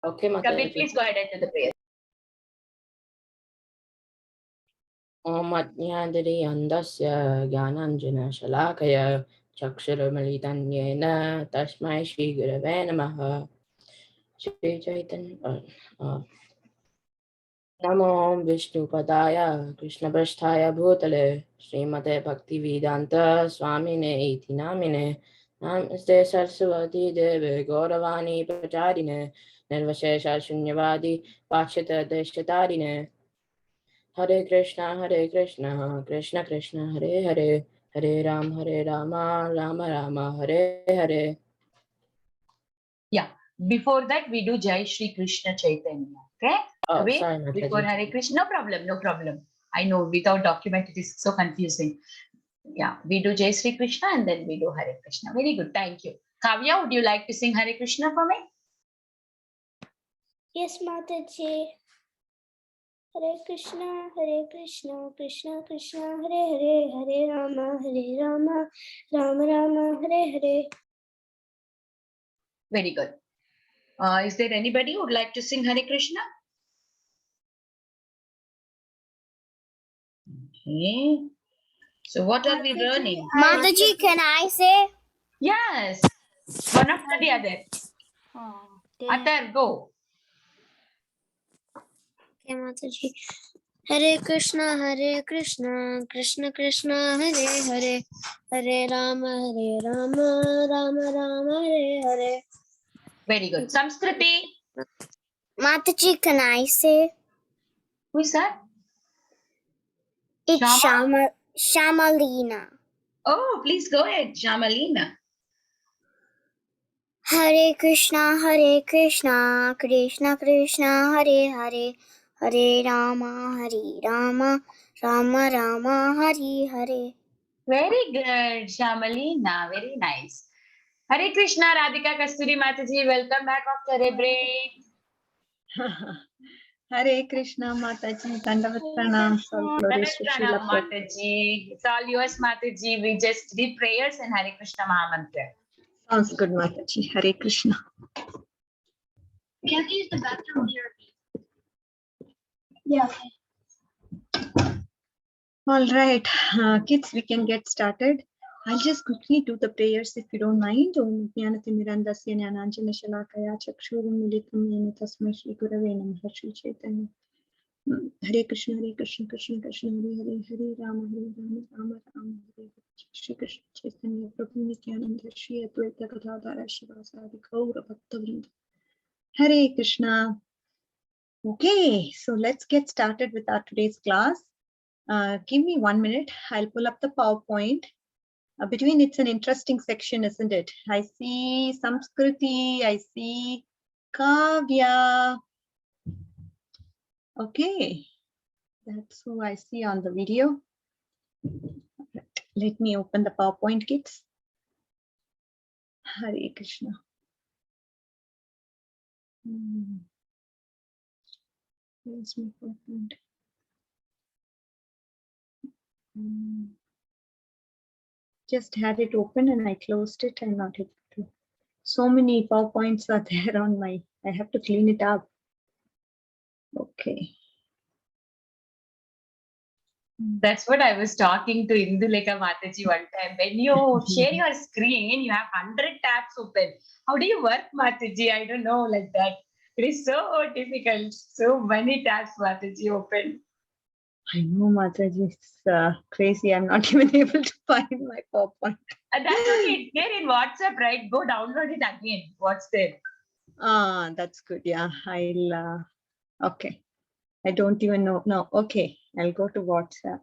Okay, Kabir, please go ahead and do the prayer. Om Ajnadri Andasya Gyananjana Shalakaya Chakshurumalitan Yena Tasmai Shri Gurave Namaha. Shri Chaitanya Namo Vishnu Padaya Krishna Prasthaya Bhutale Srimate Bhaktivedanta Swamine Iti Namine Namaste Saraswati Deve Gauravani Pracharine Nirvashesha Shunyavadi Pakshita Deshtatarine Hare Krishna, Krishna Krishna, Hare Hare, Hare Rama, Rama Rama, Hare Hare. Yeah. Before that, we do Jai Shri Krishna Chaitanya. Okay? Oh, Kabir, sorry, Mataji. before Hare Krishna, no problem. I know without document it is so confusing. Yeah, we do Jai Shri Krishna and then we do Hare Krishna. Very good. Thank you. Kavya, would you like to sing Hare Krishna for me? Yes, Mataji. Hare Krishna, Krishna Krishna, Hare Hare, Hare Rama, Rama Rama, Hare Hare. Very good. Is there anybody who would like to sing Hare Krishna? Okay. So what are we learning? Mataji, can I say? Yes. One after the other. Atar, go. Okay, Mataji. Hare Krishna, Krishna Krishna, Hare Hare, Hare Rama, Rama Rama, Hare Hare. Very good. Samskriti. Mataji, can I say? Who is that? It's Shama? Shamalina. Oh, please go ahead, Shamalina. Hare Krishna, Krishna Krishna, Hare Hare, Hare Rama, Rama Rama, Hare Hare. Very good, Shamalina. Very nice. Hare Krishna, Radhika Kasturi Mataji. Welcome back after a break. Hare Krishna Mataji, Dandavat Pranam, Dandavat Pranam Mataji. It's all yours, Mataji. We just did prayers and Hare Krishna Mahamantra. Sounds good, Mataji. Hare Krishna. We have to use the bathroom here. Yeah. All right, kids, we can get started. I'll just quickly do the prayers if you don't mind. Om Jnanatirmirandasya Jnananjana Shalakaya Chakshurum Militam Yena Tasmai Shri Gurave Namaha Shri Chaitanya. Hare Krishna, Krishna Krishna, Hare Hare, Hare Rama, Rama Rama, Hare Hare. Shri Krishna Chaitanya Prabhu Nityananda Shri Advaita Gadadhara Shivasadi Gaura Bhaktavrinda. Hare Krishna. Okay, so let's get started with our today's class. Give me 1 minute. I'll pull up the PowerPoint. Between it's an interesting section, isn't it? I see Samskriti, I see Kavya. Okay, that's who I see on the video. Let me open the PowerPoint, kids. Hare Krishna. Where's my PowerPoint? Just had it open and I closed it. I'm not able to. So many PowerPoints are there on my, I have to clean it up. Okay. That's what I was talking to Indulekha Mataji one time. When you share your screen, you have 100 tabs open. How do you work, Mataji? I don't know, like that. It is so difficult. So many tabs, Mataji, open. I know, Mataji, it's crazy. I'm not even able to find my PowerPoint. That's okay. It's there in WhatsApp, right? Go download it again. What's there? That's good. Yeah, I'll, okay. I don't even know. No, okay. I'll go to WhatsApp.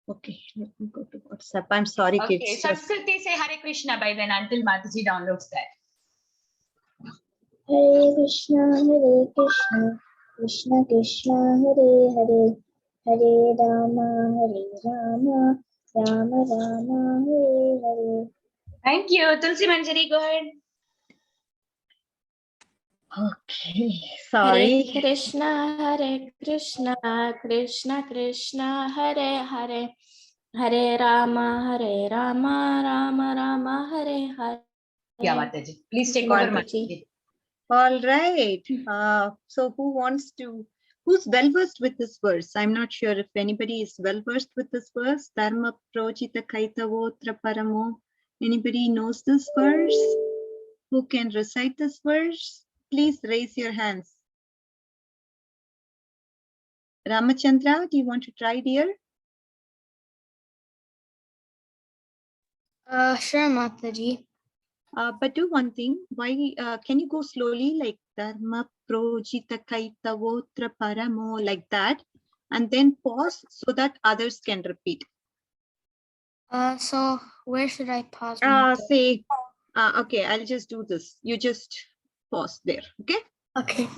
Okay, let me go to WhatsApp. I'm sorry, okay, kids. Samskriti, say Hare Krishna by then until Mataji downloads that. Hare Krishna, Krishna Krishna, Hare Hare, Hare Rama, Rama Rama, Hare Hare. Thank you. Tulsi Manjari, go ahead. Okay, sorry. Hare Krishna, Krishna Krishna, Hare Hare, Hare Rama, Rama Rama, Hare Hare. Yeah, Mataji. Please take over, Mataji. All right. So who's well versed with this verse? I'm not sure if anybody is well versed with this verse. Dharma projita kaitavotra paramo. Anybody knows this verse? Who can recite this verse? Please raise your hands. Ramachandra, do you want to try, dear? Sure, Mataji. But do one thing. Why can you go slowly, like Dharma projita kaitavotra paramo, like that, and then pause so that others can repeat. So where should I pause? Say, okay, I'll just do this. You just pause there, okay? Okay.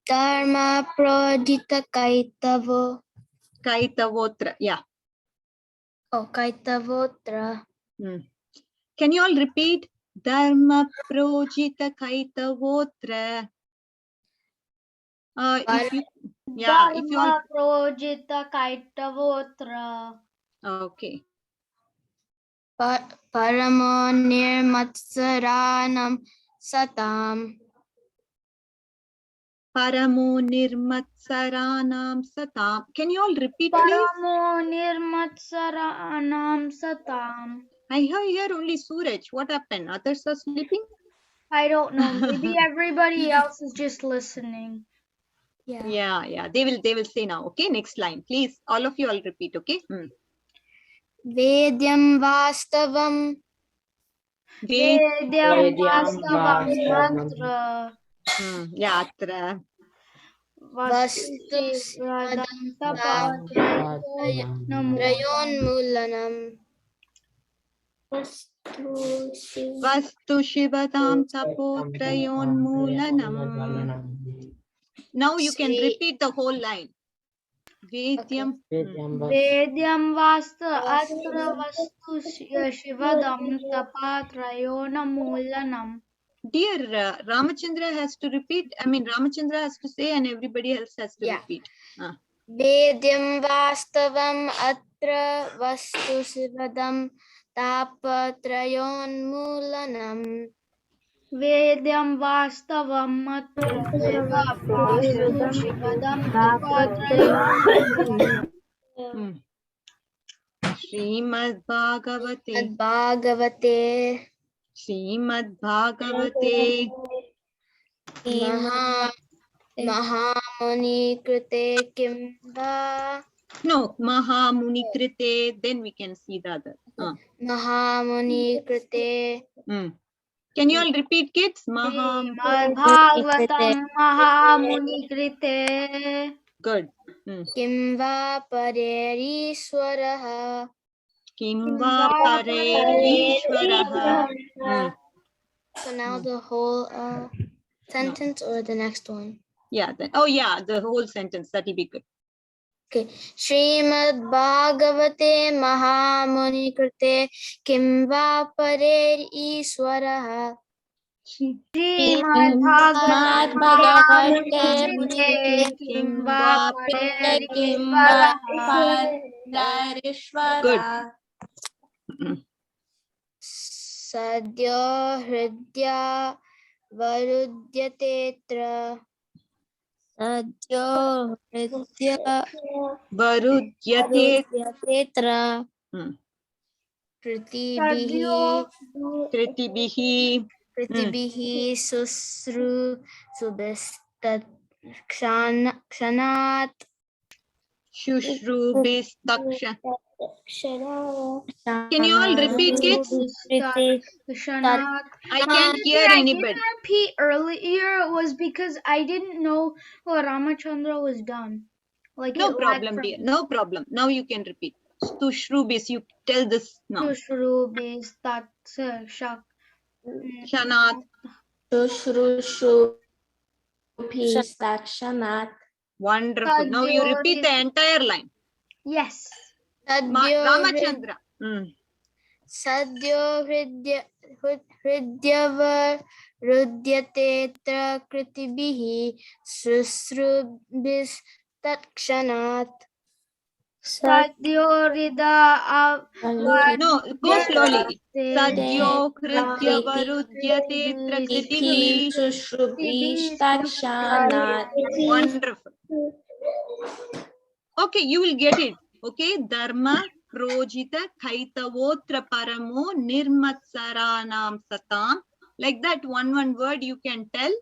Dharma prodita kaitavo. Kaitavotra, yeah. Oh, kaitavotra. Can you all repeat? Dharma projita kaitavotra. If you all. Projita kaitavotra. Okay. Paramo nirmatsaranam satam. Paramo nirmatsaranam satam. Can you all repeat, please? Paramo nirmatsaranam satam. I hear only Suraj. What happened? Others are sleeping? I don't know. Maybe everybody else is just listening. Yeah. They will say now. Okay, next line. Please, all of you all repeat, okay? Vedyam vastavam. Vedyam vastavam matra. Yatra. Vastu sivadam tapatranam. Vastu Shivadam Tapotrayon Mulanam. Now you can repeat the whole line. Vedyam. Vedyam vasta atra vastu shivadam tapatrayona mulanam. Dear Ramachandra has to repeat. I mean, Ramachandra has to say and everybody else has to repeat. Vedyam vastavam atra vastu shivadam tapatrayon mulanam. Vedyam vastavam atra vastu shivadam tapatrayon mulanam. Srimad Bhagavate. Srimad Bhagavate. Mahamuni krite kimva. No, Mahamuni krite. Then we can see the other. Mahamuni krite. Can you all repeat, kids? Bhagavatam Mahamuni krite. Good. Kimva parerishwaraha. Kimva parerishwaraha. So now the whole sentence or the next one? Yeah. The whole sentence. That will be good. Okay. Srimad Bhagavate Mahamuni krite Kimva parerishwaraha. Srimad Bhagavate Kimva parerishwaraha. Good. Sadyo hridya varudyatetra. Sadyo hridya varudyatetra. Kritibihi susru subistat kshanat. Shushrubistakshana. Can you all repeat, kids? I can't hear anybody. I didn't repeat earlier was because I didn't know what Ramachandra was done. Like no problem, dear. No problem. Now you can repeat. Sushrubis, you tell this now. Sushrubis takshanat. Sushrubis Wonderful. Now you repeat the entire line. Yes. Ramachandra. Sadyo hridyavar rudyatetra kritibihi sushrubis takshanat. Sadyorida No, go slowly. Sadyo kritya Iti varudyate prakriti. Shushrubishtakshanat. Wonderful. Okay, you will get it. Okay, dharma projita kaitavotra paramo nirmatsaranam satam. Like that, one word you can tell,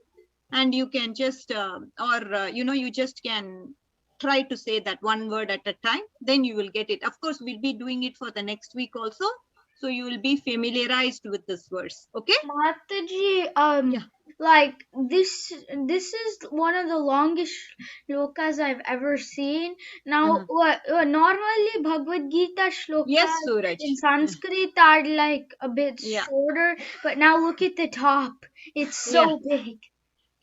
and you can just you just can try to say that one word at a time. Then you will get it. Of course, we'll be doing it for the next week also, so you will be familiarized with this verse. Okay. Mataji, Yeah. like this is one of the longest shlokas I've ever seen. Now, normally Bhagavad Gita shlokas Yes, Suraj. in Sanskrit are like a bit Yeah. shorter, but now look at the top. It's so big.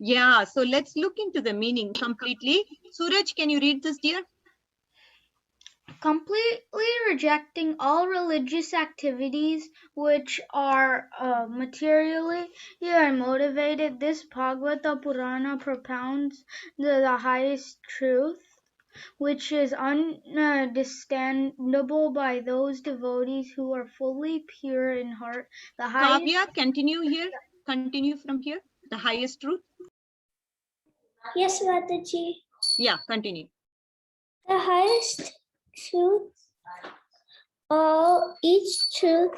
Yeah, so let's look into the meaning completely. Suraj, can you read this, dear? Completely rejecting all religious activities which are materially motivated, this Bhagavata Purana propounds the highest truth, which is understandable by those devotees who are fully pure in heart. The highest. Kavya, continue here. Continue from here. The highest truth. Yes, Mataji. Yeah, continue. The highest truth, each truth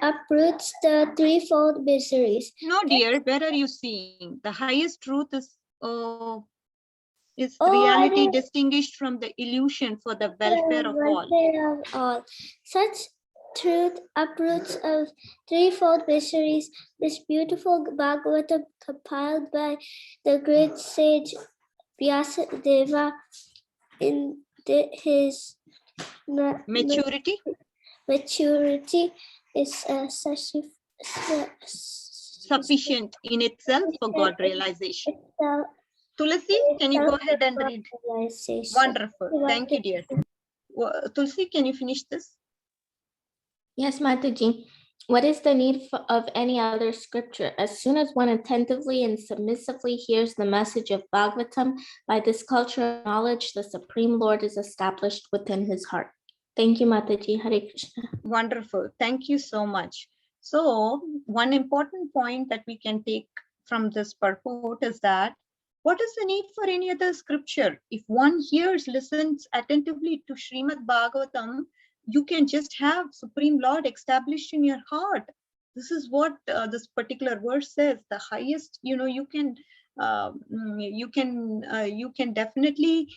uproots the threefold miseries. No, dear, where are you seeing? The highest truth is reality distinguished from the illusion for the welfare of all. Such truth uproots of threefold miseries. This beautiful Bhagavatam compiled by the great sage Vyasadeva in his Maturity is sufficient in itself for God realization. Tulsi, can you go ahead and read? Wonderful. Thank you, dear. Tulsi, can you finish this? Yes, Mataji. What is the need of any other scripture? As soon as one attentively and submissively hears the message of Bhagavatam, by this culture of knowledge, the Supreme Lord is established within his heart. Thank you, Mataji. Hare Krishna. Wonderful. Thank you so much. So, one important point that we can take from this purport is that what is the need for any other scripture? If one hears, listens attentively to Srimad Bhagavatam, you can just have Supreme Lord established in your heart. This is what this particular verse says. The highest, you can definitely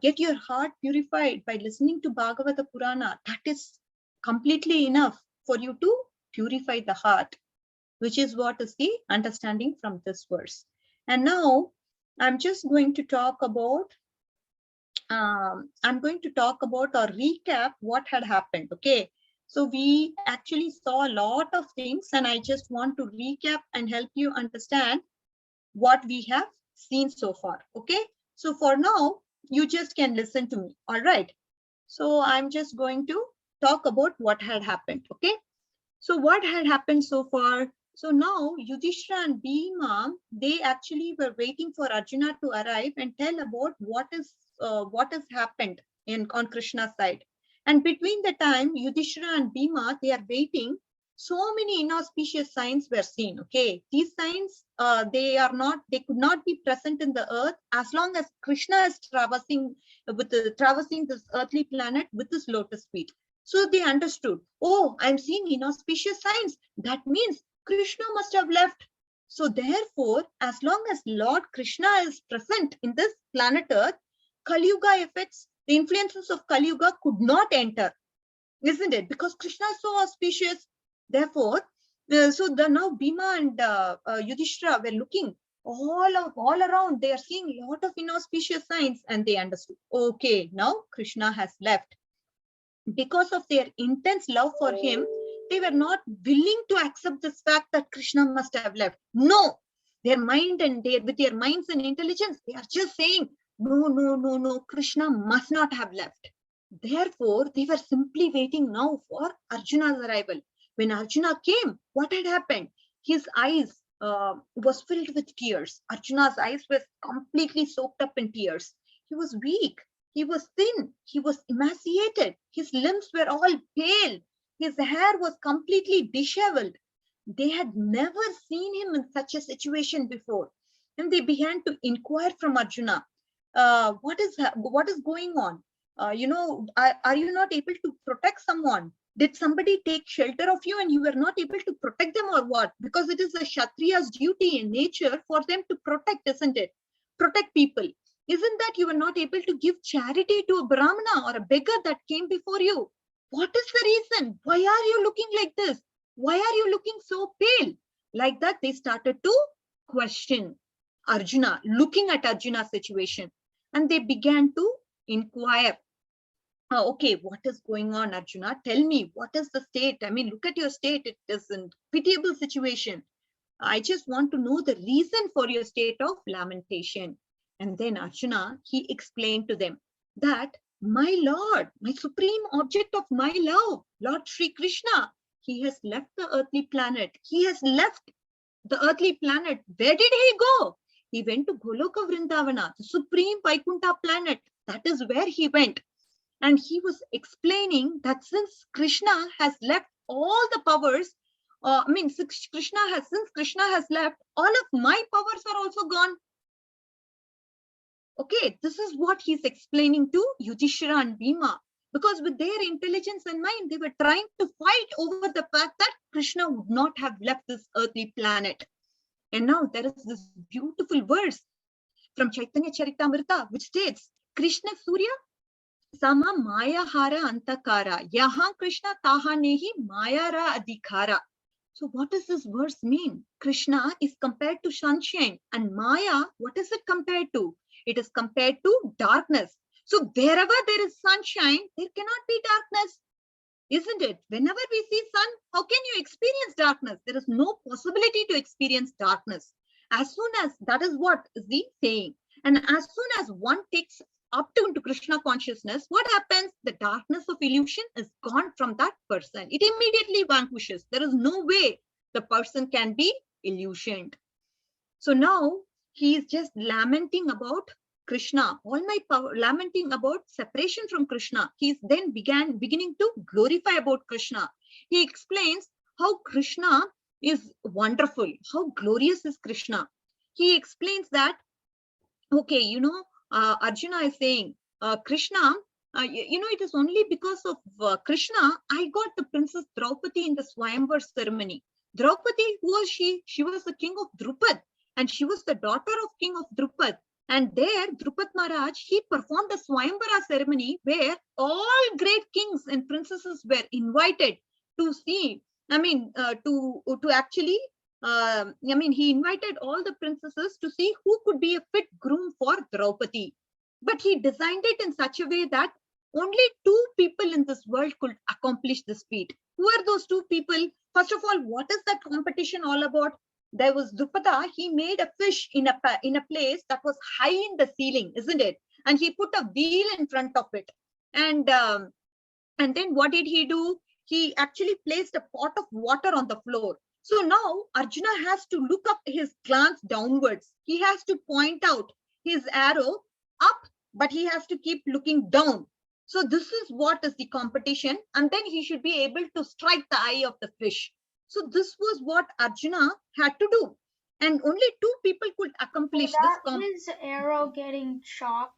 get your heart purified by listening to Bhagavata Purana. That is completely enough for you to purify the heart, which is what is the understanding from this verse. And now I'm just going to talk about or recap what had happened. Okay, so we actually saw a lot of things, and I just want to recap and help you understand what we have seen so far. Okay, so for now you just can listen to me. All right, so I'm just going to talk about what had happened. Okay, so what had happened so far? So now Yudhishthira and Bhima, they actually were waiting for Arjuna to arrive and tell about what has happened on Krishna's side. And between the time Yudhishthira and Bhima, they are waiting, so many inauspicious signs were seen. Okay, these signs they could not be present in the earth as long as Krishna is traversing this earthly planet with his lotus feet. So they understood, oh, I'm seeing inauspicious signs. That means Krishna must have left. So therefore, as long as Lord Krishna is present in this planet Earth, Kali Yuga effects, the influences of Kali Yuga could not enter, isn't it? Because Krishna is so auspicious. Therefore, now Bhima and Yudhishthira were looking all around. They are seeing a lot of inauspicious signs, and they understood, okay, now Krishna has left. Because of their intense love for him, they were not willing to accept this fact that Krishna must have left. No, with their minds and intelligence, they are just saying, no, Krishna must not have left. Therefore, they were simply waiting now for Arjuna's arrival. When Arjuna came, what had happened? His eyes was filled with tears. Arjuna's eyes were completely soaked up in tears. He was weak. He was thin. He was emaciated. His limbs were all pale. His hair was completely disheveled. They had never seen him in such a situation before. And they began to inquire from Arjuna, what is going on? Are you not able to protect someone? Did somebody take shelter of you and you were not able to protect them, or what? Because it is a Kshatriya's duty in nature for them to protect, isn't it? Protect people. Isn't that you were not able to give charity to a Brahmana or a beggar that came before you? What is the reason? Why are you looking like this? Why are you looking so pale? Like that, they started to question Arjuna, looking at Arjuna's situation. And they began to inquire. Okay, what is going on, Arjuna? Tell me, what is the state? I mean, look at your state. It is a pitiable situation. I just want to know the reason for your state of lamentation. And then Arjuna, he explained to them that my Lord, my supreme object of my love, Lord Sri Krishna, he has left the earthly planet. He has left the earthly planet. Where did he go? He went to Goloka Vrindavana, the supreme Vaikuntha planet. That is where he went. And he was explaining that since Krishna has left all the powers, since Krishna has left, all of my powers are also gone. Okay, this is what he's explaining to Yudhishthira and Bhima, because with their intelligence and mind, they were trying to fight over the fact that Krishna would not have left this earthly planet. And now there is this beautiful verse from Chaitanya Charitamrita, which states, Krishna Surya Sama Maya Hara Antakara, Yaha Krishna Taha Nehi Maya Ra Adhikara. So what does this verse mean? Krishna is compared to sunshine, and Maya, what is it compared to? It is compared to darkness. So wherever there is sunshine, there cannot be darkness, isn't it? Whenever we see sun, how can you experience darkness? There is no possibility to experience darkness. As soon as, that is what is the saying. And as soon as one takes up to Krishna consciousness, what happens? The darkness of illusion is gone from that person. It immediately vanquishes. There is no way the person can be illusioned. So now he is just lamenting about Krishna, all my power, lamenting about separation from Krishna. He is then beginning to glorify about Krishna. He explains how Krishna is wonderful, how glorious is Krishna. He explains that, okay, Arjuna is saying, Krishna, it is only because of Krishna, I got the Princess Draupadi in the Swayamvar ceremony. Draupadi, who was she? She was the king of Drupad, and she was the daughter of king of Drupad. And there, Drupad Maharaj, he performed a Swayamvara ceremony where all great kings and princesses were invited to see, he invited all the princesses to see who could be a fit groom for Draupadi. But he designed it in such a way that only two people in this world could accomplish this feat. Who are those two people? First of all, what is that competition all about? There was Drupada, he made a fish in a place that was high in the ceiling, isn't it? And he put a wheel in front of it. And then what did he do? He actually placed a pot of water on the floor. So now Arjuna has to look up his glance downwards. He has to point out his arrow up, but he has to keep looking down. So this is what is the competition. And then he should be able to strike the eye of the fish. So this was what Arjuna had to do. And only two people could accomplish this. His arrow getting shocked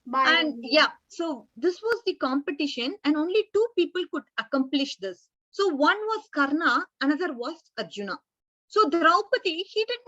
by. And yeah, so this was the competition and only two people could accomplish this. So one was Karna, another was Arjuna. So Draupadi, she did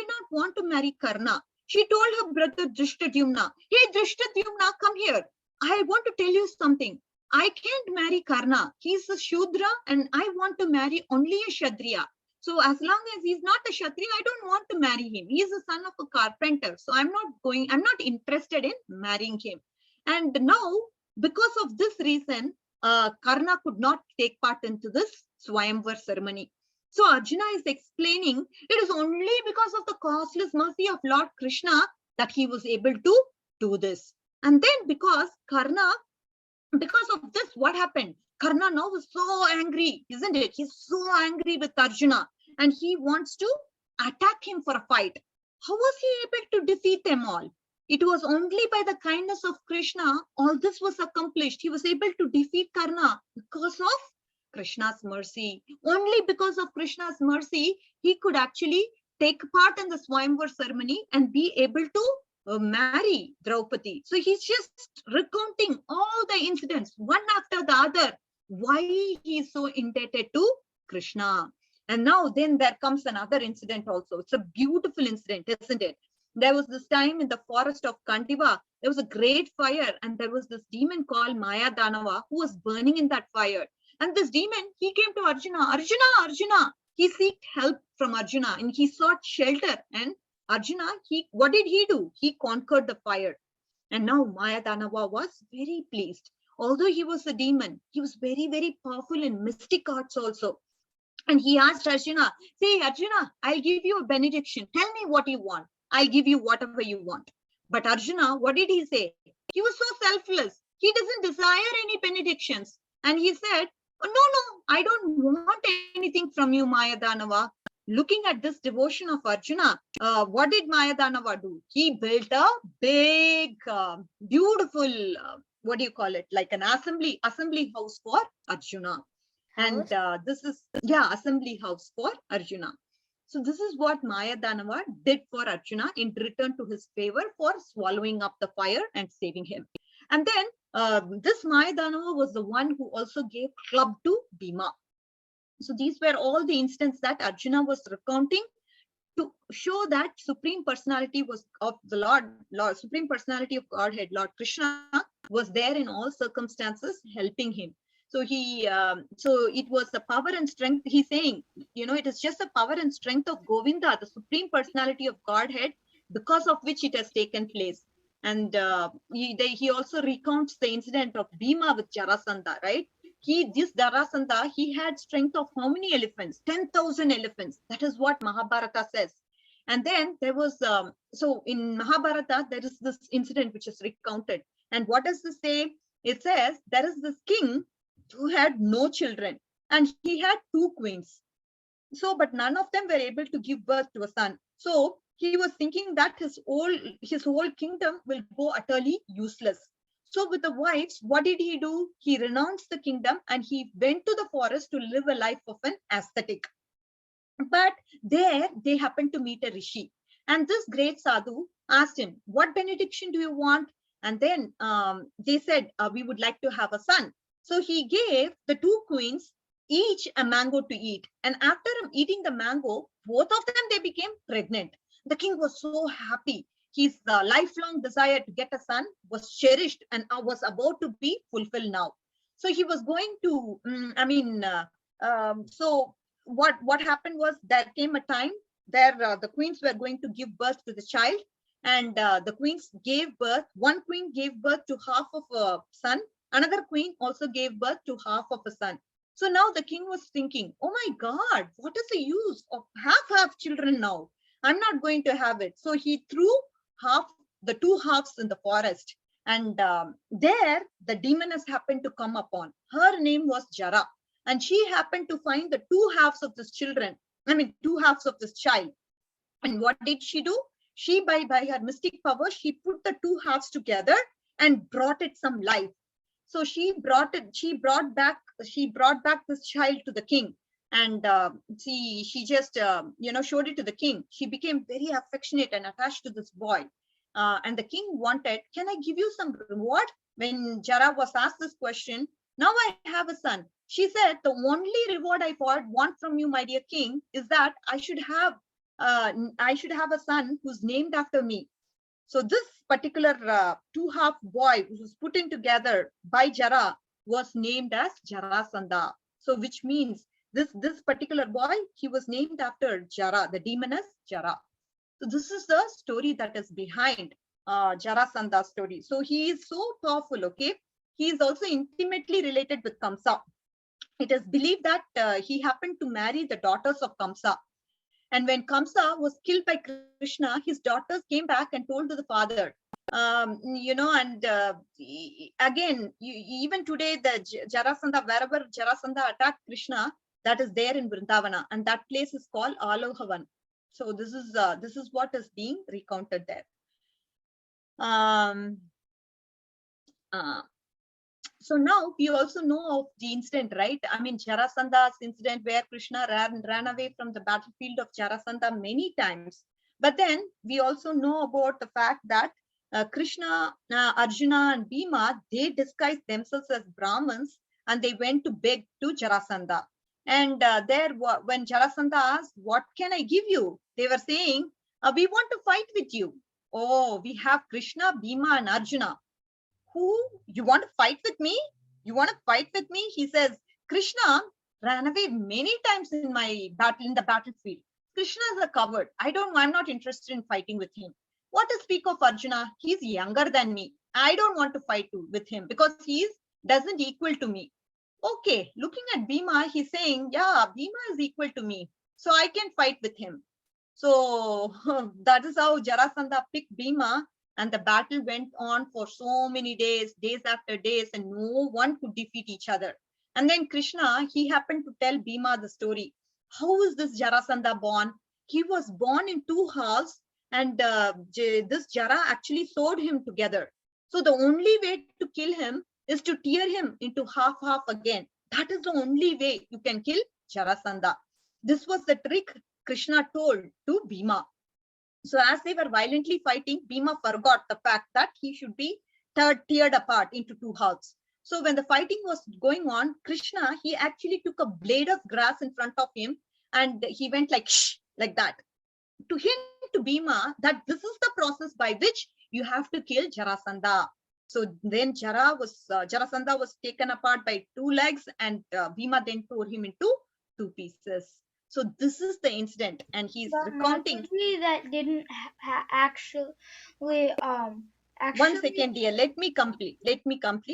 not want to marry Karna. She told her brother Drishtadyumna, hey Drishtadyumna, come here. I want to tell you something. I can't marry Karna. He's a Shudra and I want to marry only a Kshatriya. So as long as he's not a Kshatriya, I don't want to marry him. He's the son of a carpenter. So I'm not interested in marrying him. And now, because of this reason, Karna could not take part into this Swayamvar ceremony. So Arjuna is explaining it is only because of the causeless mercy of Lord Krishna that he was able to do this. And then because of this, what happened? Karna now is so angry, isn't it? He's so angry with Arjuna and he wants to attack him for a fight. How was he able to defeat them all? It was only by the kindness of Krishna all this was accomplished. He was able to defeat Karna because of Krishna's mercy. Only because of Krishna's mercy, he could actually take part in the Swayamvar ceremony and be able to marry Draupadi. So he's just recounting all the incidents, one after the other, why he is so indebted to Krishna. And now then there comes another incident also. It's a beautiful incident, isn't it? There was this time in the forest of Kandiva, there was a great fire, and there was this demon called Maya Danava who was burning in that fire. And this demon, he came to Arjuna, Arjuna. He sought help from Arjuna and he sought shelter. And Arjuna, what did he do? He conquered the fire. And now Maya Danava was very pleased. Although he was a demon, he was very, very powerful in mystic arts also. And he asked Arjuna, say, Arjuna, I'll give you a benediction. Tell me what you want. I'll give you whatever you want. But Arjuna, what did he say? He was so selfless. He doesn't desire any benedictions. And he said, oh, no, I don't want anything from you, Maya Danava. Looking at this devotion of Arjuna, what did Maya Danava do? He built a big, beautiful, what do you call it? Like an assembly house for Arjuna. And this is, assembly house for Arjuna. So this is what Maya Danava did for Arjuna in return to his favor for swallowing up the fire and saving him. And then this Maya Danava was the one who also gave club to Bhima. So these were all the instances that Arjuna was recounting to show that Supreme Personality was of the Lord, Supreme Personality of Godhead, Lord Krishna, was there in all circumstances helping him. So so it was the power and strength. He's saying, it is just the power and strength of Govinda, the Supreme Personality of Godhead, because of which it has taken place. And he also recounts the incident of Bhima with Jarasandha, right? This Jarasandha, he had strength of how many elephants? 10,000 elephants. That is what Mahabharata says. And then there was, so in Mahabharata, there is this incident which is recounted. And what does this say? It says there is this king who had no children and he had 2 queens. So, but none of them were able to give birth to a son. So he was thinking that his whole kingdom will go utterly useless. So with the wives, what did he do? He renounced the kingdom and he went to the forest to live a life of an ascetic. But there they happened to meet a rishi. And this great sadhu asked him, what benediction do you want? And then they said, we would like to have a son. So he gave the 2 queens each a mango to eat. And after eating the mango, both of them, they became pregnant. The king was so happy. His lifelong desire to get a son was cherished and was about to be fulfilled now. So he was going to, so what happened was there came a time there the queens were going to give birth to the child. And the queens gave birth. One queen gave birth to half of a son. Another queen also gave birth to half of a son. So now the king was thinking, oh my God, what is the use of half children now? I'm not going to have it. So he threw the 2 halves in the forest. And there the demoness happened to come upon. Her name was Jara. And she happened to find the 2 halves of this 2 halves of this child. And what did she do? She, by her mystic power, she put the 2 halves together and brought it some life. So she brought back this child to the king. And she just, showed it to the king. She became very affectionate and attached to this boy. And the king wanted, can I give you some reward? When Jara was asked this question, now I have a son. She said, the only reward I want from you, my dear king, is that I should have a son who's named after me. So this particular 2 half boy who was put in together by Jara was named as Jarasandha. So which means this particular boy, he was named after Jara, the demoness Jara. So this is the story that is behind Jarasandha's story. So he is so powerful, okay? He is also intimately related with Kamsa. It is believed that he happened to marry the daughters of Kamsa. And when Kamsa was killed by Krishna, his daughters came back and told to the father, again, even today, the Jarasandha, wherever Jarasandha attacked Krishna, that is there in Vrindavana, and that place is called Alohavan. So this is what is being recounted there. Um, so now we also know of the incident, right? I mean, Jarasanda's incident where Krishna ran away from the battlefield of Jarasandha many times. But then we also know about the fact that Krishna, Arjuna and Bhima, they disguised themselves as Brahmins and they went to beg to Jarasandha. And when Jarasandha asked, what can I give you? They were saying, we want to fight with you. Oh, we have Krishna, Bhima and Arjuna. Who? You want to fight with me? You want to fight with me? He says, Krishna ran away many times in the battlefield. Krishna is a coward. I'm not interested in fighting with him. What to speak of Arjuna? He's younger than me. I don't want to fight with him because he doesn't equal to me. Okay, looking at Bhima, he's saying, yeah, Bhima is equal to me. So I can fight with him. So that is how Jarasandha picked Bhima, and the battle went on for so many days after days, and no one could defeat each other. And then Krishna, he happened to tell Bhima the story. How is this Jarasandha born? He was born in two halves, and this Jara actually sewed him together. So the only way to kill him is to tear him into half again. That is the only way you can kill Jarasandha. This was the trick Krishna told to Bhima. So as they were violently fighting, Bhima forgot the fact that he should be teared apart into two halves. So when the fighting was going on, Krishna, he actually took a blade of grass in front of him and he went like, shh, like that, to hint to Bhima that this is the process by which you have to kill Jarasandha. So then Jarasandha was taken apart by two legs, and Bhima then tore him into two pieces. So this is the incident, and he's recounting. Mataji, that didn't actually. One second, dear. Let me complete,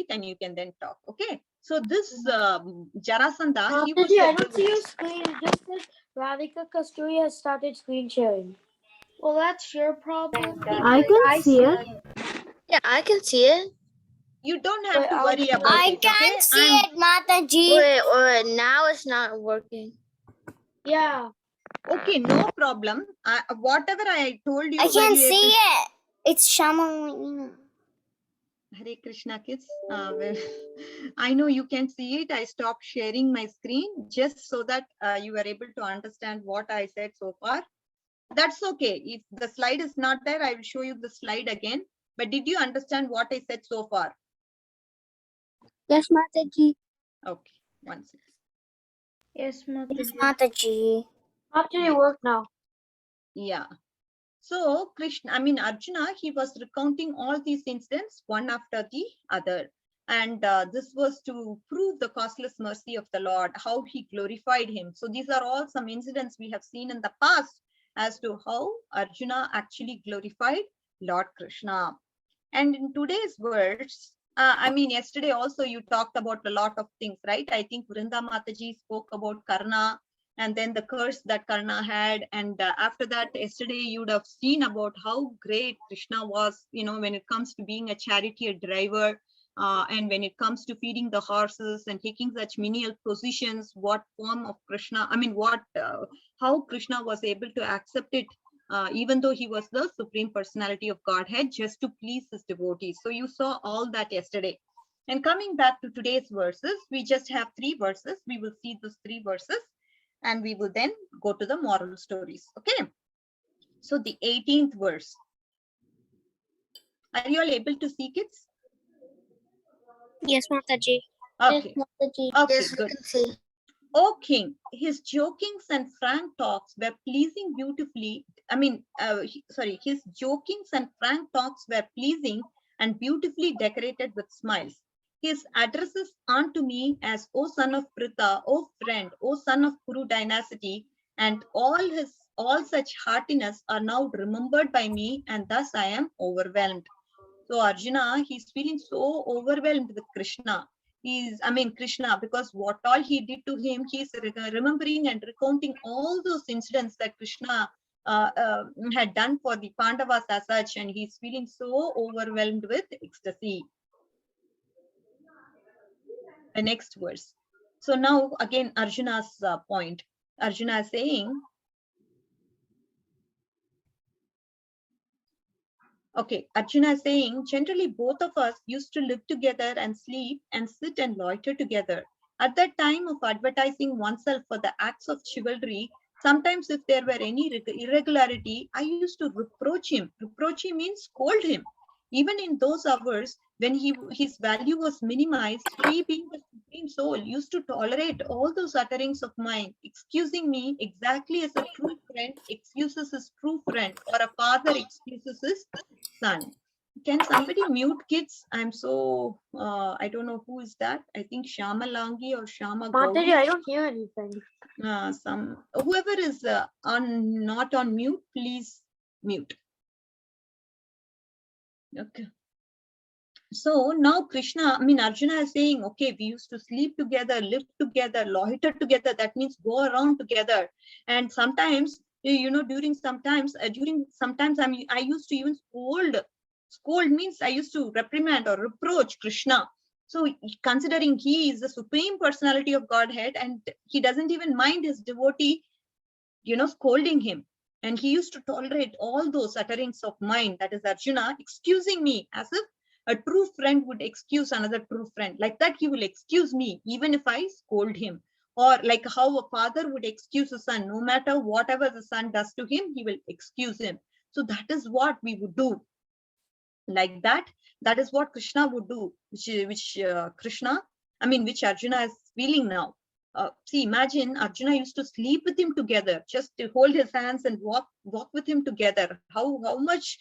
and you can then talk. Okay. So this Jarasandha, he was. I don't see your screen. It just says Radhika Kasturi has started screen sharing. Well, that's your problem. I can see it. Yeah, I can see it. You don't have to worry about I it. can't okay? see it, Mataji. Wait, now it's not working. Yeah. Okay, no problem. Whatever I told you. I can't see it. It's Shama. Hare Krishna, kids. Well, I know you can see it. I stopped sharing my screen just so that you are able to understand what I said so far. That's okay. If the slide is not there, I will show you the slide again. But did you understand what I said so far? Yes, Mataji. Okay, one second. Yes, Mataji. Yes, Mataji. After you work now. Yeah. So Arjuna, he was recounting all these incidents one after the other. And this was to prove the causeless mercy of the Lord, how he glorified him. So these are all some incidents we have seen in the past as to how Arjuna actually glorified Lord Krishna. And in today's words, yesterday also you talked about a lot of things, right? I think Vrinda Mataji spoke about Karna, and then the curse that Karna had. And after that, yesterday you would have seen about how great Krishna was, when it comes to being a chariot driver, and when it comes to feeding the horses and taking such menial positions, what form of Krishna, how Krishna was able to accept it, even though he was the Supreme Personality of Godhead, just to please his devotees. So you saw all that yesterday. And coming back to today's verses, we just have 3 verses. We will see those 3 verses. And we will then go to the moral stories. Okay. So the 18th verse. Are you all able to see, kids? Yes, Mataji. Okay. Yes, Mataji. Okay, Yes, good. we can see. O king, his jokings and frank talks were pleasing beautifully. His jokings and frank talks were pleasing and beautifully decorated with smiles. His addresses unto me as, O son of Pritha, O friend, O son of Kuru dynasty, and all such heartiness are now remembered by me, and thus I am overwhelmed. So Arjuna, he's feeling so overwhelmed with Krishna. Krishna, because what all he did to him, he's remembering and recounting all those incidents that Krishna had done for the Pandavas as such, and he's feeling so overwhelmed with ecstasy. The next verse. So now again Arjuna's point. Arjuna is saying, Okay, Arjuna is saying, generally both of us used to live together and sleep and sit and loiter together. At that time of advertising oneself for the acts of chivalry, sometimes if there were any irregularity, I used to reproach him. Reproach him means scold him. Even in those hours when his value was minimized, he being the supreme soul used to tolerate all those utterings of mine, excusing me exactly as a true friend excuses his true friend or a father excuses his son. Can somebody mute kids? I'm so, I don't know who is that. I think Shama Langi or Shama Mataji, Gauri. I don't hear anything. Whoever is not on mute, please mute. Okay. So now Krishna, Arjuna is saying, okay, we used to sleep together, live together, loiter together. That means go around together. And sometimes, during sometimes I used to even scold means I used to reprimand or reproach Krishna. So considering he is the supreme personality of Godhead and he doesn't even mind his devotee, scolding him. And he used to tolerate all those utterings of mine, that is Arjuna, excusing me as if a true friend would excuse another true friend. Like that, he will excuse me even if I scold him. Or like how a father would excuse a son, no matter whatever the son does to him, he will excuse him. So that is what we would do. Like that is what Krishna would do, which Arjuna is feeling now. See, imagine Arjuna used to sleep with him together, just to hold his hands and walk with him together. How much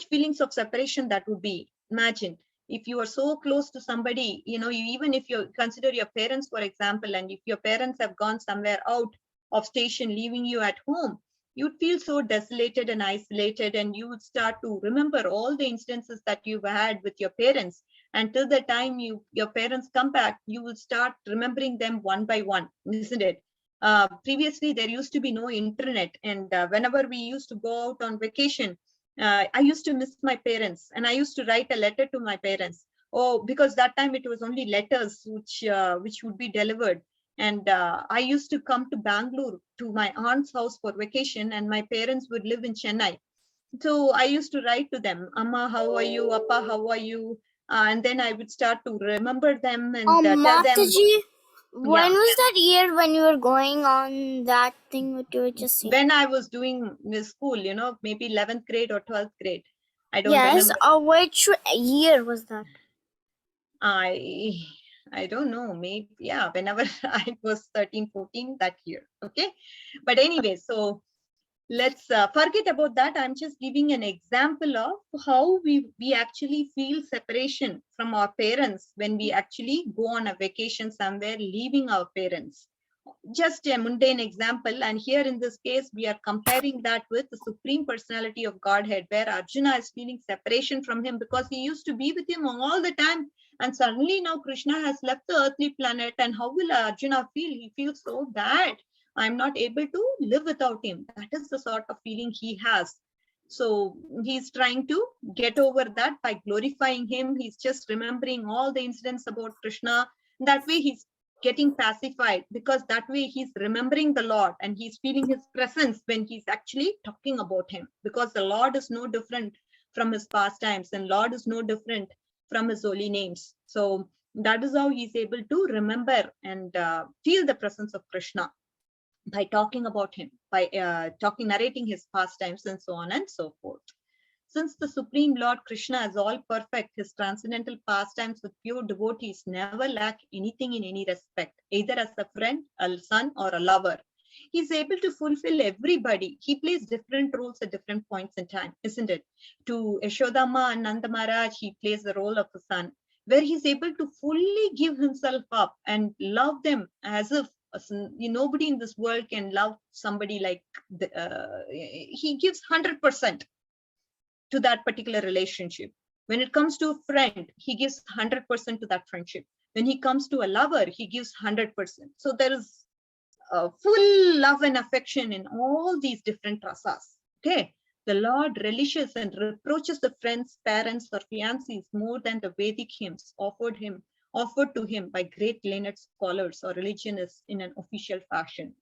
feelings of separation that would be. Imagine if you are so close to somebody, even if you consider your parents, for example, and if your parents have gone somewhere out of station, leaving you at home, you'd feel so desolated and isolated, and you would start to remember all the instances that you've had with your parents. Until the time your parents come back, you will start remembering them one by one, isn't it? Previously, there used to be no internet, and whenever we used to go out on vacation, I used to miss my parents, and I used to write a letter to my parents. Oh, because that time it was only letters which would be delivered. And I used to come to Bangalore to my aunt's house for vacation, and my parents would live in Chennai. So I used to write to them, Amma, how are you? Appa, how are you? And then I would start to remember them and tell them. Mataji, when Yeah. was that year when you were going on that thing that you were just saying? When I was doing school, maybe 11th grade or 12th grade. I don't Yes, remember. which year was that? I don't know, maybe, yeah, whenever I was 13, 14, that year. Okay. But anyway, so let's forget about that. I'm just giving an example of how we actually feel separation from our parents when we actually go on a vacation somewhere, leaving our parents. Just a mundane example, and here in this case we are comparing that with the supreme personality of Godhead, where Arjuna is feeling separation from him because he used to be with him all the time, and suddenly now Krishna has left the earthly planet. And how will Arjuna feel? He feels so bad. I'm not able to live without him. That is the sort of feeling he has. So he's trying to get over that by glorifying him. He's just remembering all the incidents about Krishna. That way he's getting pacified, because that way he's remembering the Lord and he's feeling his presence when he's actually talking about him, because the Lord is no different from his pastimes, and Lord is no different from his holy names. So that is how he's able to remember and feel the presence of Krishna, by talking about him, by narrating his pastimes and so on and so forth. Since the Supreme Lord Krishna is all perfect, his transcendental pastimes with pure devotees never lack anything in any respect, either as a friend, a son, or a lover. He's able to fulfill everybody. He plays different roles at different points in time, isn't it? To Yashodama and Nanda Maharaj, he plays the role of a son, where he's able to fully give himself up and love them as if nobody in this world can love somebody like he gives 100% to that particular relationship. When it comes to a friend, he gives 100% to that friendship. When he comes to a lover, he gives 100%. So there is full love and affection in all these different rasas. Okay. The Lord relishes and reproaches the friends, parents, or fiancés more than the Vedic hymns offered to him by great learned scholars or religionists in an official fashion.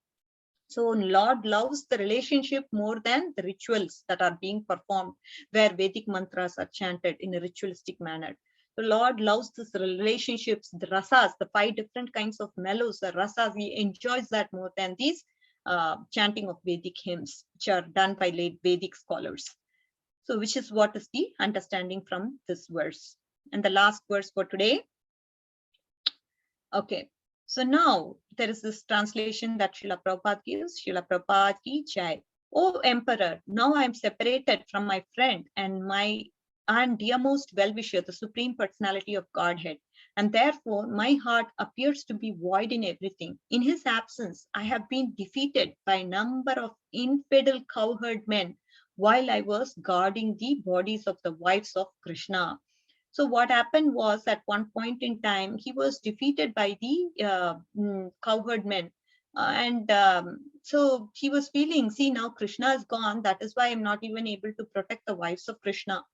So Lord loves the relationship more than the rituals that are being performed, where Vedic mantras are chanted in a ritualistic manner. The Lord loves these relationships, the rasas, the 5 different kinds of mellows, the rasas. He enjoys that more than these chanting of Vedic hymns, which are done by late Vedic scholars. So which is what is the understanding from this verse. And the last verse for today. Okay, so now there is this translation that Srila Prabhupada gives. Srila Prabhupada ki jai. O Emperor, now I am separated from my friend and my dearmost well-wisher, the Supreme Personality of Godhead, and therefore my heart appears to be void in everything. In his absence, I have been defeated by a number of infidel cowherd men while I was guarding the bodies of the wives of Krishna. So what happened was, at one point in time, he was defeated by the cowherd men. So he was feeling, see, now Krishna is gone. That is why I'm not even able to protect the wives of Krishna.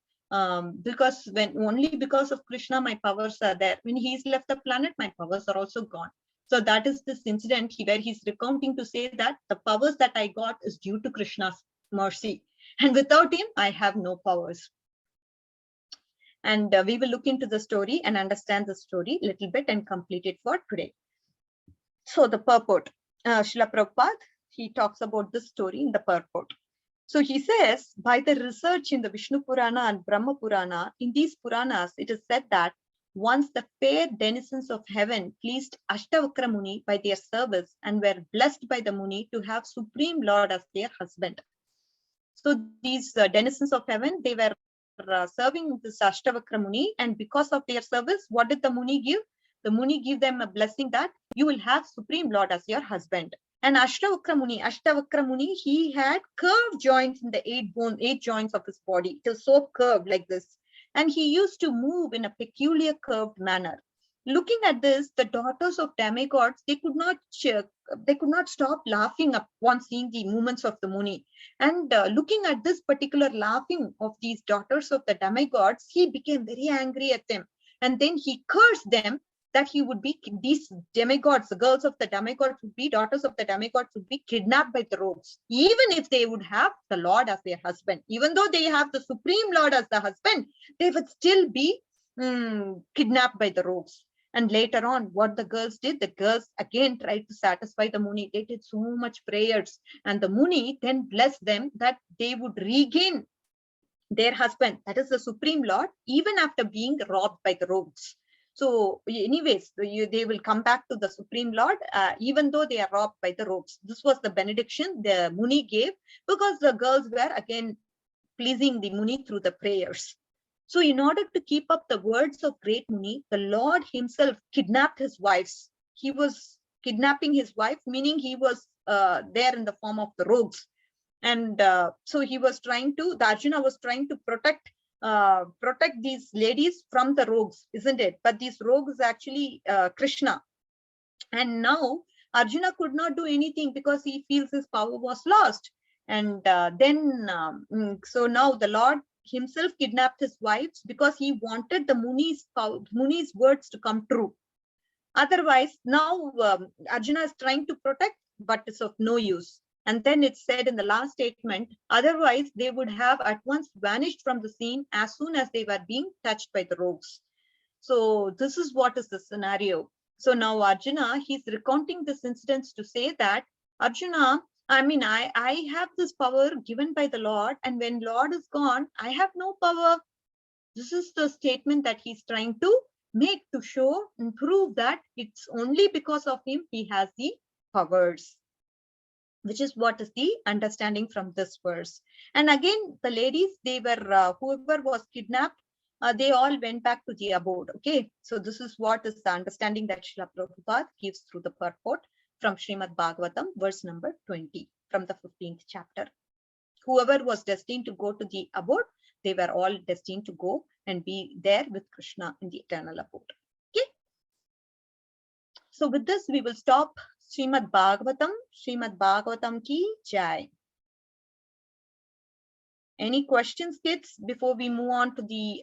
Because only because of Krishna, my powers are there. When he's left the planet, my powers are also gone. So that is this incident where he's recounting to say that the powers that I got is due to Krishna's mercy. And without him, I have no powers. And we will look into the story and understand the story a little bit and complete it for today. So the purport, Srila Prabhupada, he talks about this story in the purport. So he says, by the research in the Vishnu Purana and Brahma Purana, in these Puranas, it is said that once the fair denizens of heaven pleased Ashtavakra Muni by their service and were blessed by the Muni to have Supreme Lord as their husband. So these denizens of heaven, they were serving this Ashtavakra Muni, and because of their service, what did the Muni give? The Muni give them a blessing that you will have Supreme Lord as your husband. And Ashtavakra Muni, he had curved joints in the 8 joints of his body. It was so curved like this. And he used to move in a peculiar curved manner. Looking at this, the daughters of demigods, they could not stop laughing upon seeing the movements of the Muni. And looking at this particular laughing of these daughters of the demigods, he became very angry at them. And then he cursed them that he would be, these demigods, the girls of the demigods would be, daughters of the demigods would be kidnapped by the rogues, even if they would have the Lord as their husband. Even though they have the Supreme Lord as the husband, they would still be kidnapped by the rogues. And later on, what the girls did, the girls again tried to satisfy the Muni. They did so much prayers, and the Muni then blessed them that they would regain their husband, that is the Supreme Lord, even after being robbed by the rogues. So anyways, they will come back to the Supreme Lord, even though they are robbed by the rogues. This was the benediction the Muni gave, because the girls were again pleasing the Muni through the prayers. So in order to keep up the words of great Muni, the Lord himself kidnapped his wives. He was kidnapping his wife, meaning he was there in the form of the rogues. And so he was trying to, the Arjuna was trying to protect these ladies from the rogues, isn't it? But these rogues actually Krishna. And now Arjuna could not do anything because he feels his power was lost. And so now the Lord himself kidnapped his wives because he wanted the Muni's words to come true. Otherwise, now Arjuna is trying to protect, but it's of no use. And then it's said in the last statement, otherwise they would have at once vanished from the scene as soon as they were being touched by the rogues. So this is what is the scenario. So now Arjuna, he's recounting this incident to say that, Arjuna, I mean, I have this power given by the Lord, and when Lord is gone, I have no power. This is the statement that he's trying to make to show and prove that it's only because of him he has the powers, which is what is the understanding from this verse. And again, the ladies, they were, whoever was kidnapped, they all went back to the abode. Okay, so this is what is the understanding that Srila Prabhupada gives through the purport from Srimad Bhagavatam, verse number 20, from the 15th chapter. Whoever was destined to go to the abode, they were all destined to go and be there with Krishna in the eternal abode. Okay. So with this, we will stop. Srimad Bhagavatam ki jai. Any questions, kids, before we move on to the,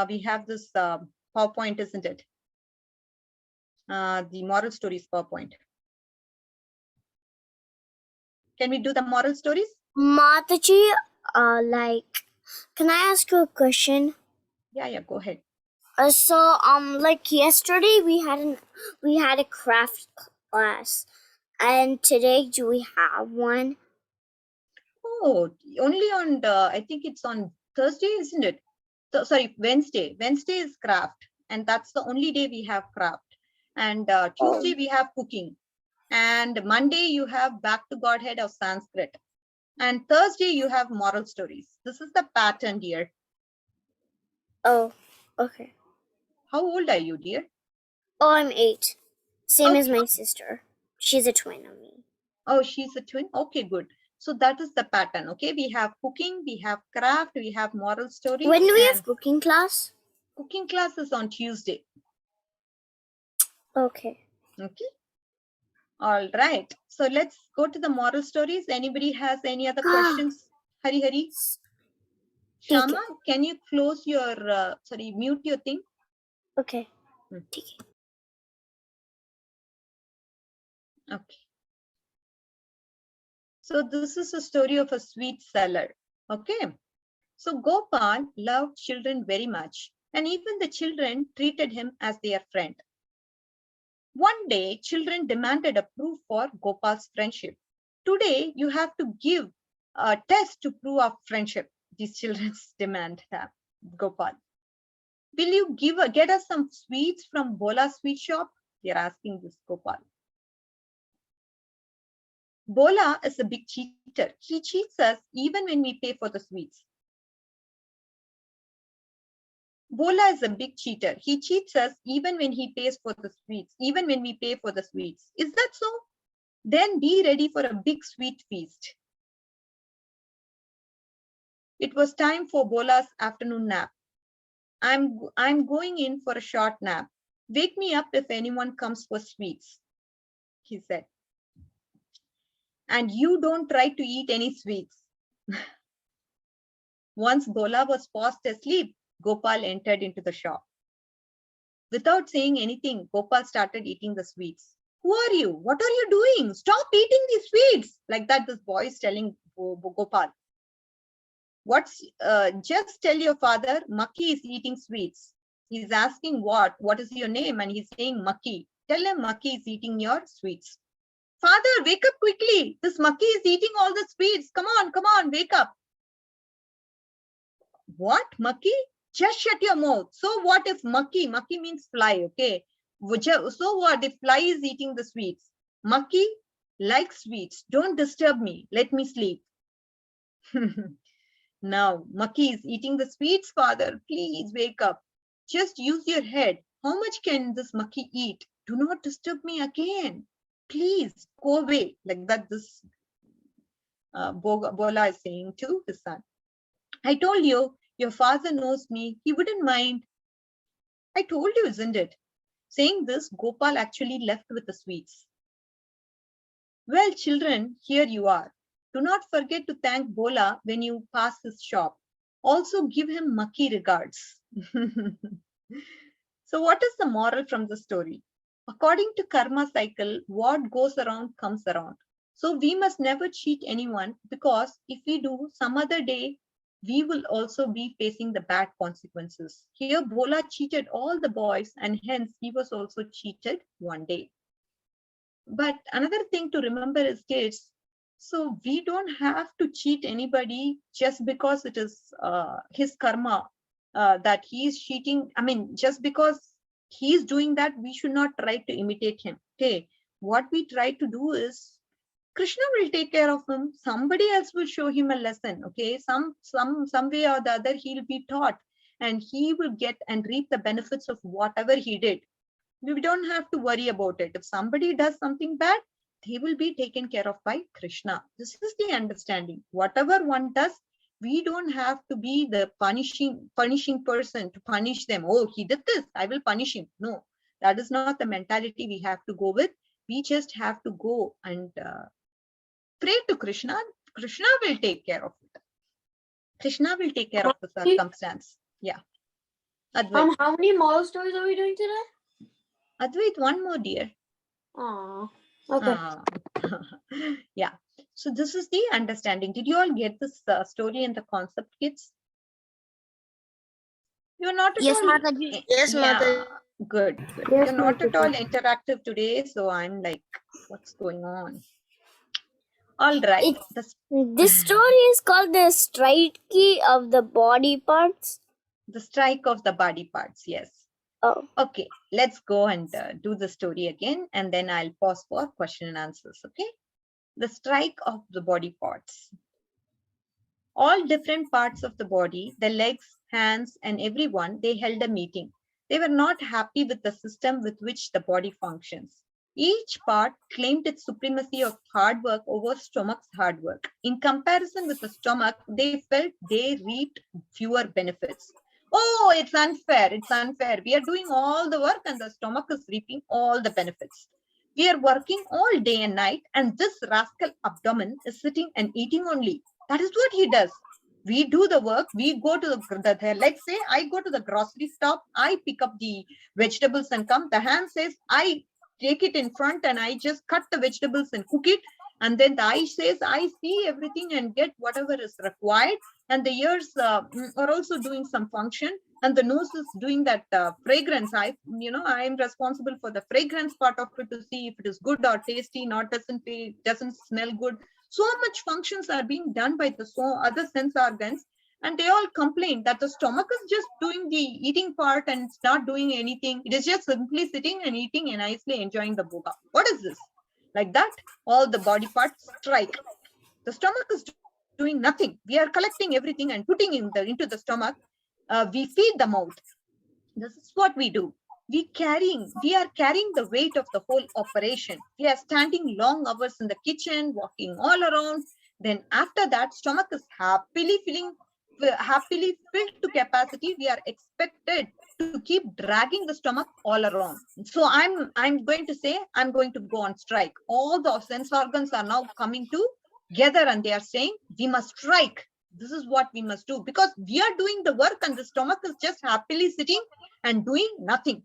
we have this PowerPoint, isn't it? The moral stories PowerPoint. Can we do the moral stories? Mataji, can I ask you a question? Yeah, go ahead. Like yesterday we had a craft class, and today do we have one? Oh, only on I think it's on Thursday, isn't it? Sorry, Wednesday. Wednesday is craft, and that's the only day we have craft. And Tuesday we have cooking, and Monday you have Back to Godhead of Sanskrit, and Thursday you have moral stories. This is the pattern, dear. Oh, okay. How old are you, dear? Oh, I'm 8. Same as Okay. my sister. She's a twin of me. Oh, she's a twin. Okay, good. So that is the pattern. Okay, we have cooking, we have craft, we have moral stories. When do we have cooking class? Cooking class is on Tuesday. Okay. Okay. All right. So let's go to the moral stories. Anybody has any other questions? Hari. Shama, can you close your, mute your thing? Okay. Okay. So this is a story of a sweet seller. Okay. So Gopal loved children very much, and even the children treated him as their friend. One day, children demanded a proof for Gopal's friendship. Today, you have to give a test to prove our friendship. These children demand that. Gopal, will you get us some sweets from Bola's sweet shop? They're asking this Gopal. Bola is a big cheater. He cheats us even when we pay for the sweets. Bola is a big cheater. He cheats us even when he pays for the sweets, even when we pay for the sweets. Is that so? Then be ready for a big sweet feast. It was time for Bola's afternoon nap. I'm going in for a short nap. Wake me up if anyone comes for sweets, he said. And you don't try to eat any sweets. Once Bola was fast asleep, Gopal entered into the shop. Without saying anything, Gopal started eating the sweets. Who are you? What are you doing? Stop eating these sweets. Like that, this boy is telling Gopal. Just tell your father, Maki is eating sweets. He's asking what is your name? And he's saying Maki. Tell him Maki is eating your sweets. Father, wake up quickly. This Maki is eating all the sweets. Come on, wake up. What, Maki? Just shut your mouth. So what if Maki means fly, okay? So what if fly is eating the sweets? Maki likes sweets. Don't disturb me. Let me sleep. Now, Maki is eating the sweets, father. Please wake up. Just use your head. How much can this Maki eat? Do not disturb me again. Please go away. Like that, this Bola is saying to his son. I told you, your father knows me. He wouldn't mind. I told you, isn't it? Saying this, Gopal actually left with the sweets. Well, children, here you are. Do not forget to thank Bola when you pass his shop. Also give him Maki regards. So what is the moral from the story? According to karma cycle, what goes around comes around. So we must never cheat anyone, because if we do, some other day, we will also be facing the bad consequences. Here, Bola cheated all the boys, and hence he was also cheated one day. But another thing to remember is, kids, so we don't have to cheat anybody just because it is his karma that he is cheating. I mean, just because he is doing that, we should not try to imitate him. Okay, what we try to do is, Krishna will take care of him. Somebody else will show him a lesson. Okay, some way or the other, he'll be taught, and he will get and reap the benefits of whatever he did. We don't have to worry about it. If somebody does something bad, they will be taken care of by Krishna. This is the understanding. Whatever one does, we don't have to be the punishing person to punish them. Oh, he did this, I will punish him. No, that is not the mentality we have to go with. We just have to go and pray to Krishna. Krishna will take care of it. Krishna will take care of the circumstance. Yeah. Advait. How many moral stories are we doing today? Advait, one more, dear. Oh, okay. Yeah. So this is the understanding. Did you all get this story and the concept, kids? You're not at Yes, all. Mataji. Yes, Yeah, good. Yes, You're not at all Mataji. interactive today, so I'm like, what's going on? All right. This story is called the strike of the body parts. The strike of the body parts. Yes. Oh. Okay, let's go and do the story again, and then I'll pause for question and answers. Okay. The strike of the body parts. All different parts of the body, the legs, hands, and everyone, they held a meeting. They were not happy with the system with which the body functions. Each part claimed its supremacy of hard work over stomach's hard work. In comparison with the stomach, they felt they reaped fewer benefits. Oh, it's unfair. It's unfair. We are doing all the work and the stomach is reaping all the benefits. We are working all day and night, and this rascal abdomen is sitting and eating only. That is what he does. We do the work. We go to the let's say I go to the grocery shop. I pick up the vegetables and come. The hand says I take it in front and I just cut the vegetables and cook it. And then the eye says I see everything and get whatever is required. And the ears are also doing some function. And the nose is doing that fragrance. I am responsible for the fragrance part of it to see if it is good or tasty, doesn't smell good. So much functions are being done by the other sense organs, and they all complain that the stomach is just doing the eating part and it's not doing anything. It is just simply sitting and eating and nicely enjoying the bhoga. What is this? Like that, all the body parts strike. The stomach is doing nothing. We are collecting everything and putting into the stomach. We feed the mouth. This is what we do. We are carrying the weight of the whole operation. We are standing long hours in the kitchen, walking all around. Then after that, stomach is happily filled to capacity. We are expected to keep dragging the stomach all around. So I'm going to say, I'm going to go on strike. All the sense organs are now coming together and they are saying, we must strike. This is what we must do, because we are doing the work and the stomach is just happily sitting and doing nothing.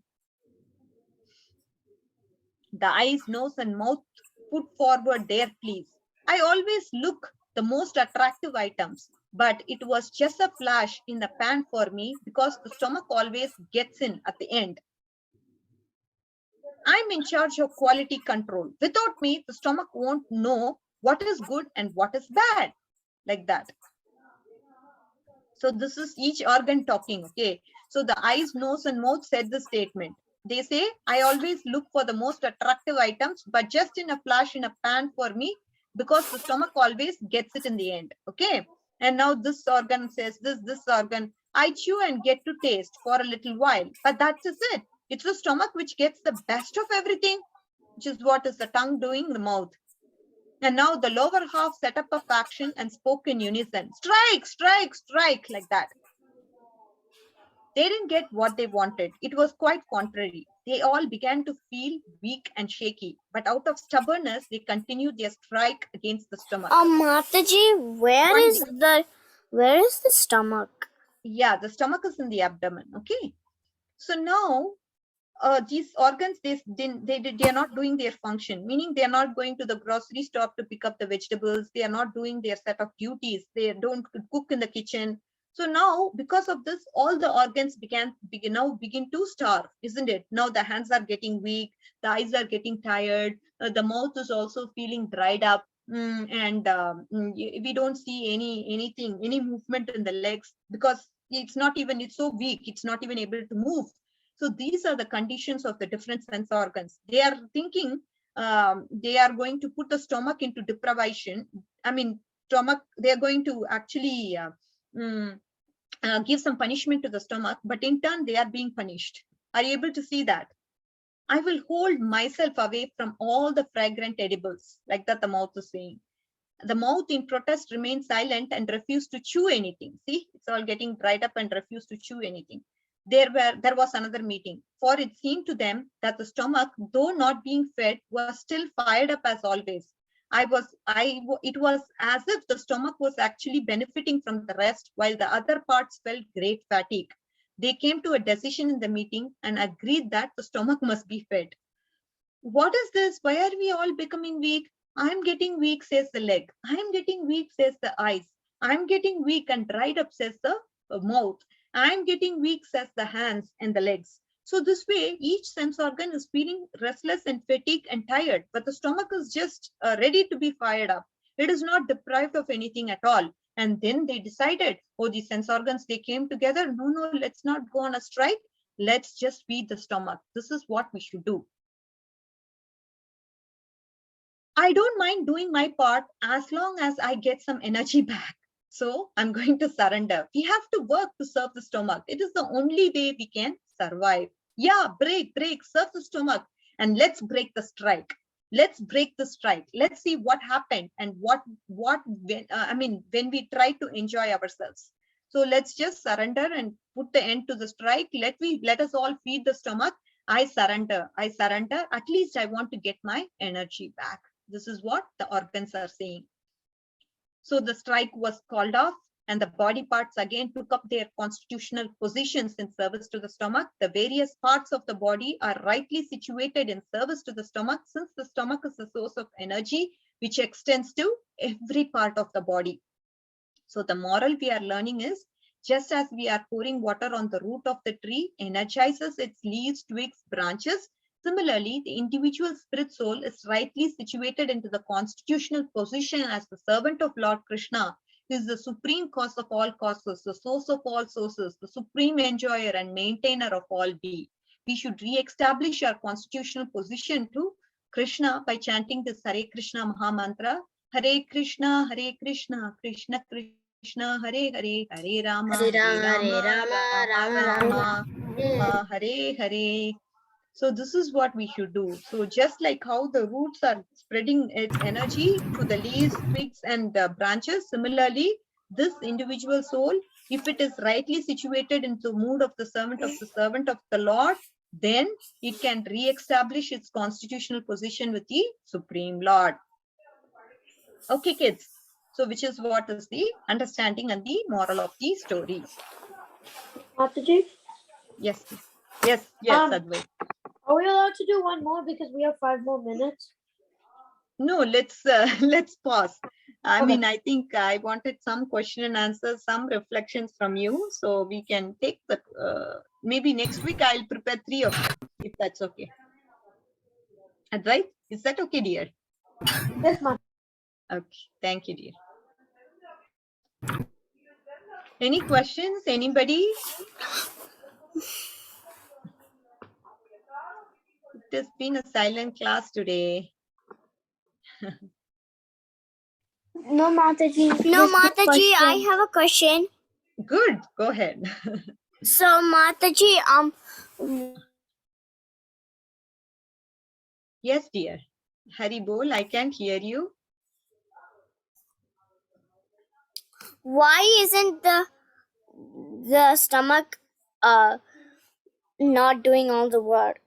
The eyes, nose, and mouth put forward their pleas. I always look the most attractive items, but it was just a flash in the pan for me because the stomach always gets in at the end. I'm in charge of quality control. Without me, the stomach won't know what is good and what is bad. Like that. So this is each organ talking, okay? So the eyes, nose, and mouth said the statement. They say, I always look for the most attractive items, but just in a flash in a pan for me, because the stomach always gets it in the end, okay? And now this organ says this organ, I chew and get to taste for a little while, but that is it. It's the stomach which gets the best of everything, which is what is the tongue doing, the mouth. And now the lower half set up a faction and spoke in unison. Strike, strike, strike, like that. They didn't get what they wanted. It was quite contrary. They all began to feel weak and shaky, but out of stubbornness, they continued their strike against the stomach. Mataji, where is the stomach? Yeah, the stomach is in the abdomen. Okay. So now these organs, they are not doing their function, meaning they are not going to the grocery store to pick up the vegetables. They are not doing their set of duties. They don't cook in the kitchen. So now, because of this, all the organs begin to starve, isn't it? Now the hands are getting weak, the eyes are getting tired, the mouth is also feeling dried up, and we don't see any movement in the legs because it's so weak, it's not even able to move. So these are the conditions of the different sense organs. They are thinking they are going to put the stomach into deprivation. I mean, they are going to actually give some punishment to the stomach, but in turn, they are being punished. Are you able to see that? I will hold myself away from all the fragrant edibles, like that the mouth is saying. The mouth in protest remained silent and refused to chew anything. See, it's all getting dried up and refused to chew anything. There was another meeting, for it seemed to them that the stomach, though not being fed, was still fired up as always. It was as if the stomach was actually benefiting from the rest, while the other parts felt great fatigue. They came to a decision in the meeting and agreed that the stomach must be fed. What is this? Why are we all becoming weak? I'm getting weak, says the leg. I'm getting weak, says the eyes. I'm getting weak and dried up, says the mouth. I'm getting weak, says the hands and the legs. So this way, each sense organ is feeling restless and fatigued and tired, but the stomach is just ready to be fired up. It is not deprived of anything at all. And then they decided, oh, the sense organs, they came together. No, let's not go on a strike. Let's just feed the stomach. This is what we should do. I don't mind doing my part as long as I get some energy back. So I'm going to surrender. We have to work to serve the stomach. It is the only way we can survive. Yeah, break, serve the stomach. And let's break the strike. Let's break the strike. Let's see what happened and when we try to enjoy ourselves. So let's just surrender and put the end to the strike. Let us all feed the stomach. I surrender. At least I want to get my energy back. This is what the organs are saying. So the strike was called off and the body parts again took up their constitutional positions in service to the stomach. The various parts of the body are rightly situated in service to the stomach, since the stomach is the source of energy which extends to every part of the body. So the moral we are learning is, just as we are pouring water on the root of the tree, energizes its leaves, twigs, branches, similarly, the individual spirit soul is rightly situated into the constitutional position as the servant of Lord Krishna, who is the supreme cause of all causes, the source of all sources, the supreme enjoyer and maintainer of all being. We should re-establish our constitutional position to Krishna by chanting this Hare Krishna Maha Mantra. Hare Krishna, Krishna Krishna, Hare Hare, Hare Rama, Rama, Hare Hare. So this is what we should do. So just like how the roots are spreading its energy to the leaves, twigs, and branches, similarly, this individual soul, if it is rightly situated into the mood of the servant of the Lord, then it can re-establish its constitutional position with the Supreme Lord. Okay, kids. So which is what is the understanding and the moral of the story? Mataji? Yes, Advait. Are we allowed to do one more because we have 5 more minutes? No, let's pause. I Okay. mean, I think I wanted some question and answers, some reflections from you, so we can take the maybe next week I'll prepare 3 of them, if that's okay. Advait, is that okay, dear? Yes, ma'am. Okay, thank you, dear. Any questions? Anybody? It has been a silent class today. No, Mataji. No, Just a Mataji, I question. have a question. Good, go ahead. So, Mataji, Yes, dear. Hari bol, I can't hear you. why isn't the stomach not doing all the work?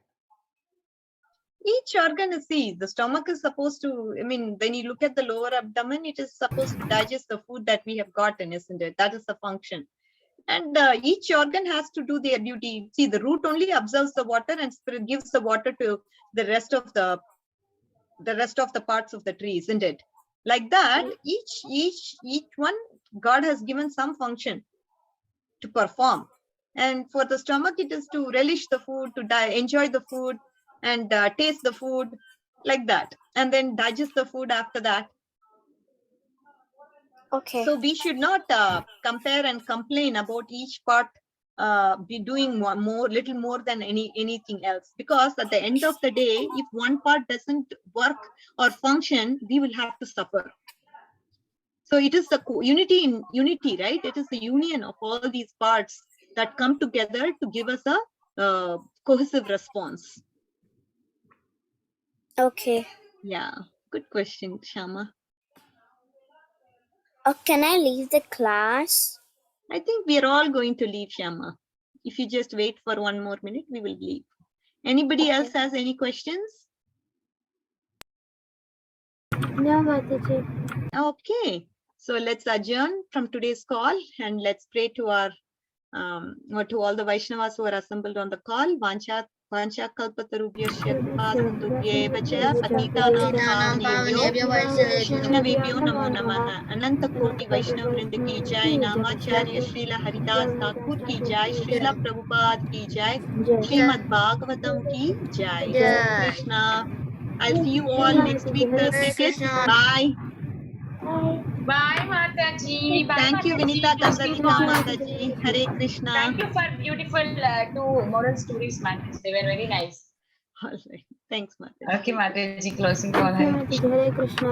Each organ is, see, the stomach is supposed to, I mean, when you look at the lower abdomen, it is supposed to digest the food that we have gotten, isn't it? That is the function. And each organ has to do their duty. See, the root only absorbs the water and gives the water to the rest of the parts of the tree, isn't it? Like that, each one, God has given some function to perform. And for the stomach, it is to relish the food, to enjoy the food, and taste the food, like that, and then digest the food after that. Okay. So we should not compare and complain about each part be doing little more than anything else, because at the end of the day, if one part doesn't work or function, we will have to suffer. So it is the unity, right? It is the union of all these parts that come together to give us a cohesive response. Okay. Yeah, good question, Shama. Oh, can I leave the class? I think we are all going to leave, Shama. If you just wait for 1 more minute, we will leave. Anybody else has any questions? No, Mataji. Okay, so let's adjourn from today's call and let's pray to our to all the Vaishnavas who are assembled on the call. Vancha वाञ्छाकल्पतरुभ्यश्च कृपासिन्धुभ्येव च पतितानां पावनेभ्यो वैष्णवेभ्यो नमो नमः। अनंत कोटि वैष्णव वृंद की जय। नामाचार्य श्रील हरिदास ठाकुर की जय। श्रीला प्रभुपाद की जय। श्रीमद् भागवतम की जय। Hare Krishna. I'll see you all next week Thursday kids. Bye. Bye, Mataji. Bye, Thank you Mataji. Vinita Closing Dandavita call. Mataji. Hare Krishna. Thank you for beautiful two moral stories, Mataji. They were very nice. All right. Thanks Mataji. Okay, Mataji, closing call. Hare Krishna.